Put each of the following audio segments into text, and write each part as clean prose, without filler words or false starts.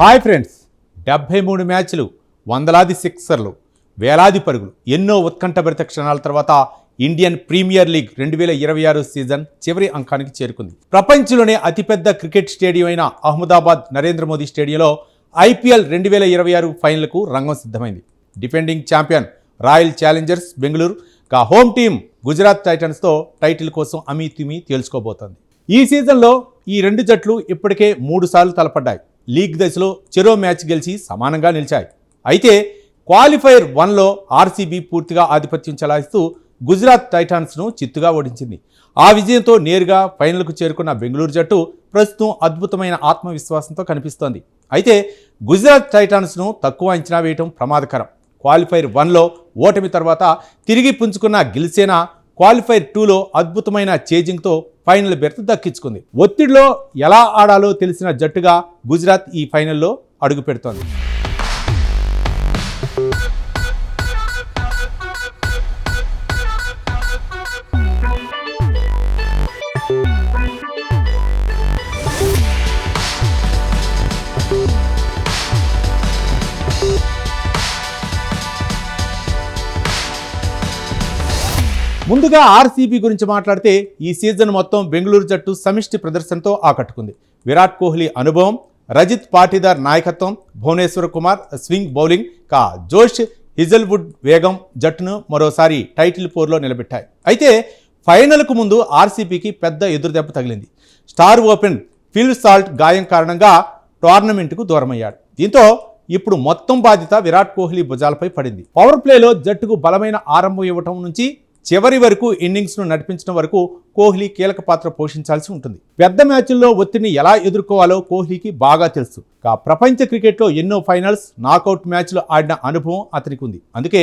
Hi friends, 73 మ్యాచ్లు, వందలాది సిక్సర్లు, వేలాది పరుగులు, ఎన్నో ఉత్కంఠభరిత క్షణాల తర్వాత ఇండియన్ ప్రీమియర్ లీగ్ 2026 సీజన్ చివరి అంకానికి చేరుకుంది. ప్రపంచంలోనే అతిపెద్ద క్రికెట్ స్టేడియం అయిన అహ్మదాబాద్ నరేంద్ర మోదీ స్టేడియంలో IPL 2026 ఫైనల్కు రంగం సిద్ధమైంది. Defending champion Royal Challengers Bengaluru home team Gujarat టైటన్స్తో టైటిల్ కోసం అమీతుమీ తేల్చుకోబోతోంది. ఈ సీజన్లో ఈ రెండు జట్లు ఇప్పటికే 3 సార్లు తలపడ్డాయి. లీగ్ దశలో చెరో మ్యాచ్ గెలిచి సమానంగా నిలిచాయి. అయితే క్వాలిఫైర్ 1లో RCB పూర్తిగా ఆధిపత్యం చెలాయిస్తూ గుజరాత్ టైటాన్స్ను చిత్తుగా ఓడించింది. ఆ విజయంతో నేరుగా ఫైనల్కు చేరుకున్న బెంగళూరు జట్టు ప్రస్తుతం అద్భుతమైన ఆత్మవిశ్వాసంతో కనిపిస్తోంది. అయితే గుజరాత్ టైటాన్స్ను తక్కువ అంచనా వేయటం ప్రమాదకరం. క్వాలిఫైర్ 1లో ఓటమి తర్వాత తిరిగి పుంజుకున్న గిల్సేన క్వాలిఫైర్ 2లో అద్భుతమైన చేజింగ్తో ఫైనల్ బెర్త్ దక్కించుకుంది. ఒత్తిడిలో ఎలా ఆడాలో తెలిసిన జట్టుగా గుజరాత్ ఈ ఫైనల్లో అడుగు పెడుతోంది. ముందుగా RCB గురించి మాట్లాడితే ఈ సీజన్ మొత్తం బెంగళూరు జట్టు సమిష్టి ప్రదర్శనతో ఆకట్టుకుంది. విరాట్ కోహ్లీ అనుభవం, రజిత్ పాటీదార్ నాయకత్వం, భువనేశ్వర్ కుమార్ స్వింగ్ బౌలింగ్, జోష్ హిజల్వుడ్ వేగం జట్టును మరోసారి టైటిల్ పోర్లో నిలబెట్టాయి. అయితే ఫైనల్కు ముందు RCBకి పెద్ద ఎదురుదెబ్బ తగిలింది. స్టార్ ఓపెన్ ఫిల్ సాల్ట్ గాయం కారణంగా టోర్నమెంట్కు దూరమయ్యాడు. దీంతో ఇప్పుడు మొత్తం బాధ్యత విరాట్ కోహ్లీ భుజాలపై పడింది. పవర్ ప్లేలో జట్టుకు బలమైన ఆరంభం ఇవ్వటం నుంచి చివరి వరకు ఇన్నింగ్స్ను నడిపించడం వరకు కోహ్లీ కీలక పాత్ర పోషించాల్సి ఉంటుంది. పెద్ద మ్యాచ్ల్లో ఒత్తిడిని ఎలా ఎదుర్కోవాలో కోహ్లీకి బాగా తెలుసు. ప్రపంచ క్రికెట్లో ఎన్నో ఫైనల్స్, నాకౌట్ మ్యాచ్లు ఆడిన అనుభవం అతనికి ఉంది. అందుకే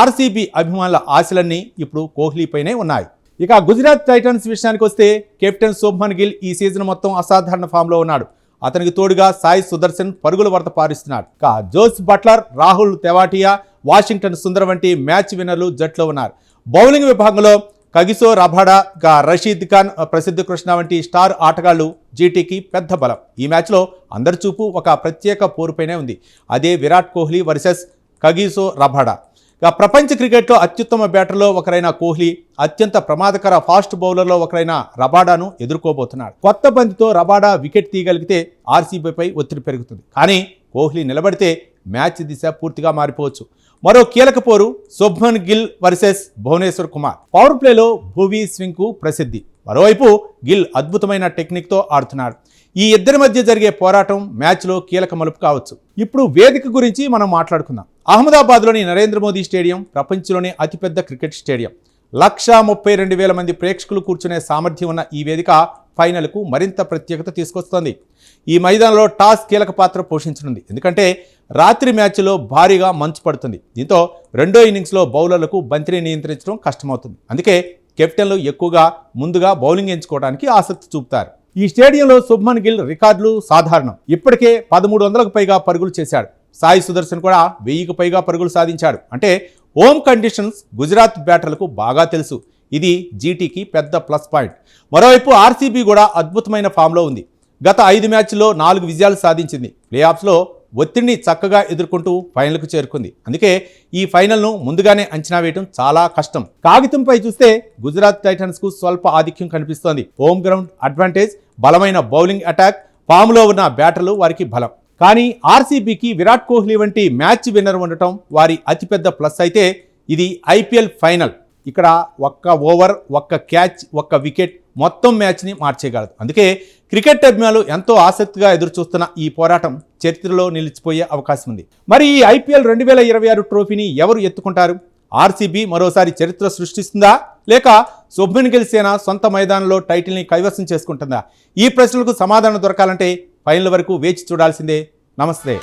RCB అభిమానుల ఆశలన్నీ ఇప్పుడు కోహ్లీపైనే ఉన్నాయి. ఇక గుజరాత్ టైటన్స్ విషయానికి వస్తే కెప్టెన్ శుభ్మన్ గిల్ ఈ సీజన్ మొత్తం అసాధారణ ఫామ్లో ఉన్నాడు. అతనికి తోడుగా సాయి సుదర్శన్ పరుగుల వరద పారిస్తున్నాడు. Jos Buttler, Rahul Tewatia, Washington Sundar వంటి మ్యాచ్ విన్నర్లు జట్లో ఉన్నారు. బౌలింగ్ విభాగంలో కగిసో రబాడా, రషీద్ ఖాన్, ప్రసిద్ధ కృష్ణ వంటి స్టార్ ఆటగాళ్లు జీటీకి పెద్ద బలం. ఈ మ్యాచ్లో అందరి చూపు ఒక ప్రత్యేక పోరుపైనే ఉంది. అదే Virat Kohli versus Kagiso Rabada. ప్రపంచ క్రికెట్లో అత్యుత్తమ బ్యాటర్లో ఒకరైన కోహ్లీ అత్యంత ప్రమాదకర ఫాస్ట్ బౌలర్లో ఒకరైన రబాడాను ఎదుర్కోబోతున్నాడు. కొత్త బంతితో రబాడా వికెట్ తీయగలిగితే RCBపై ఒత్తిడి పెరుగుతుంది. కానీ కోహ్లీ నిలబడితే మ్యాచ్ దిశ పూర్తిగా మారిపోవచ్చు. మరో కీలక పోరు శుభ్మన్ గిల్ వర్సెస్ భువనేశ్వర్ కుమార్. పవర్ ప్లేలో భువీ స్వింగ్కు ప్రసిద్ధి. మరోవైపు గిల్ అద్భుతమైన టెక్నిక్తో ఆడుతున్నాడు. ఈ ఇద్దరి మధ్య జరిగే పోరాటం మ్యాచ్లో కీలక మలుపు కావచ్చు. ఇప్పుడు వేదిక గురించి మనం మాట్లాడుకుందాం. అహ్మదాబాద్లోని నరేంద్ర మోదీ స్టేడియం ప్రపంచంలోనే అతిపెద్ద క్రికెట్ స్టేడియం. 132,000 మంది ప్రేక్షకులు కూర్చునే సామర్థ్యం ఉన్న ఈ వేదిక ఫైనల్కు మరింత ప్రత్యేకత తీసుకొస్తోంది. ఈ మైదానంలో టాస్ కీలక పాత్ర పోషించనుంది. ఎందుకంటే రాత్రి మ్యాచ్లో భారీగా మంచు పడుతుంది. దీంతో రెండో ఇన్నింగ్స్లో బౌలర్లకు బంతిని నియంత్రించడం కష్టమవుతుంది. అందుకే కెప్టెన్లు ఎక్కువగా ముందుగా బౌలింగ్ ఎంచుకోవడానికి ఆసక్తి చూపుతారు. ఈ స్టేడియంలో శుభ్మన్ గిల్ రికార్డులు సాధారణం. ఇప్పటికే 1300కు పైగా పరుగులు చేశాడు. సాయి సుదర్శన్ కూడా 1000కు పైగా పరుగులు సాధించాడు. అంటే హోమ్ కండిషన్స్ గుజరాత్ బ్యాటర్లకు బాగా తెలుసు. ఇది జీటీకి పెద్ద ప్లస్ పాయింట్. మరోవైపు RCB కూడా అద్భుతమైన ఫామ్లో ఉంది. గత 5 మ్యాచ్ల్లో 4 విజయాలు సాధించింది. ప్లేఆఫ్స్లో ఒత్తిడిని చక్కగా ఎదుర్కొంటూ ఫైనల్కు చేరుకుంది. అందుకే ఈ ఫైనల్ను ముందుగానే అంచనా వేయడం చాలా కష్టం. కాగితంపై చూస్తే గుజరాత్ టైటన్స్కు స్వల్ప ఆధిక్యం కనిపిస్తోంది. హోమ్ గ్రౌండ్ అడ్వాంటేజ్, బలమైన బౌలింగ్ అటాక్, ఫామ్లో ఉన్న బ్యాటర్లు వారికి బలం. కానీ RCBకి విరాట్ కోహ్లీ వంటి మ్యాచ్ విన్నర్ ఉండటం వారి అతిపెద్ద ప్లస్. అయితే ఇది IPL ఫైనల్. ఇక్కడ ఒక్క ఓవర్, ఒక్క క్యాచ్, ఒక్క వికెట్ మొత్తం మ్యాచ్ని మార్చేయగలదు. అందుకే క్రికెట్ అభిమానులు ఎంతో ఆసక్తిగా ఎదురుచూస్తున్న ఈ పోరాటం చరిత్రలో నిలిచిపోయే అవకాశం ఉంది. మరి ఈ IPL 2026 ట్రోఫీని ఎవరు ఎత్తుకుంటారు? RCB మరోసారి చరిత్ర సృష్టిస్తుందా, లేక శుభ్మన్ గిల్ సేన సొంత మైదానంలో టైటిల్ని కైవసం చేసుకుంటుందా? ఈ ప్రశ్నలకు సమాధానం దొరకాలంటే ఫైనల్ వరకు వేచి చూడాల్సిందే. నమస్తే.